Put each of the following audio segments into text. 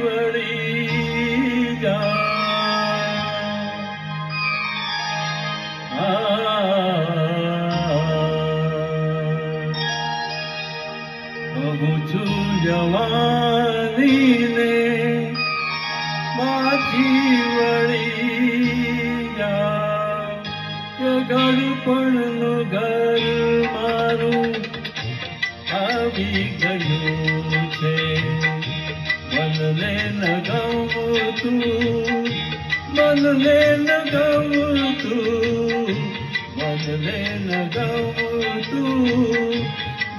વળી જા કહું છું જવાનીને પાછી વળી જા કે ગળપણનું ઘર મારું આવી ગયું છે મનને ન ગમતું મનને ન ગમતું મનને ન ગમતું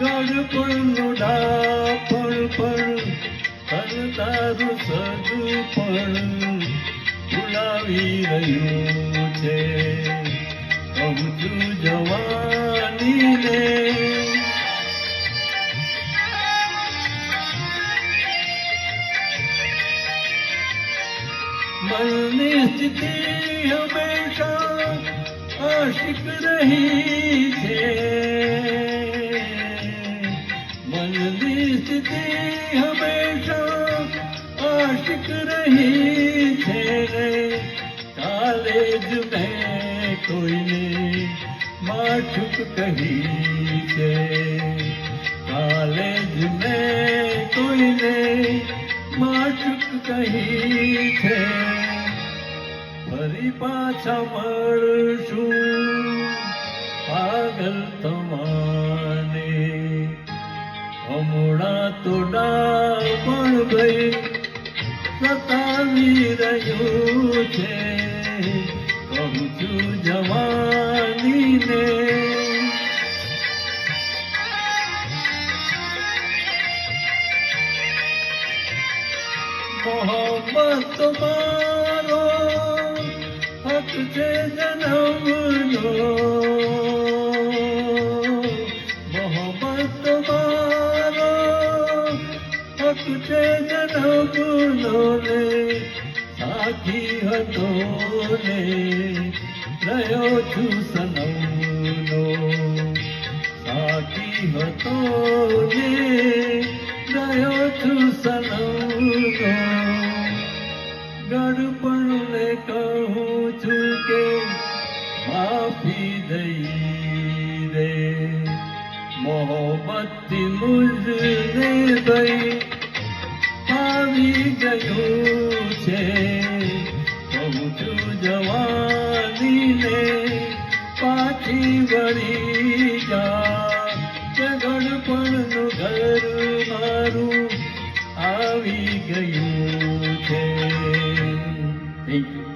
ગળપણનું ડાપણ પણ તારું સજુ પણ ભૂલાવી રહ્યું છે કહું છું જવાનીને મનની સ્થિતિ હંમેશા આશિક રહી છે મનની સ્થિતિ હંમેશા આશિક રહી છે કાલે જ મેં કોઈને માઠુક કહી છે કાલે જ મેં કોઈને માઠુક કહી છે ફરી પાછા મળશું પાગલ તમાને હમણાં તો ડાપણ ભઈ સતાવી રહ્યું છે કહું છું જવાનીને મોહબ્બત મારો હક છે જન્મનો મોહબ્બત મારો હક છે જન્મનો ને સાથી હતો ને રહ્યો છું સનમનો સાથી હતો ને રહ્યો છું સનમનો ગળપણને કહું છું કે માફી દઈ દે મોહબ્બતથી મુજને ગઈ આવી ગયું છે કહું છું જવાનીને પાછી વળી જા કે ગળપણનું ઘર મારું આવી ગયું છે થેન્ક યુ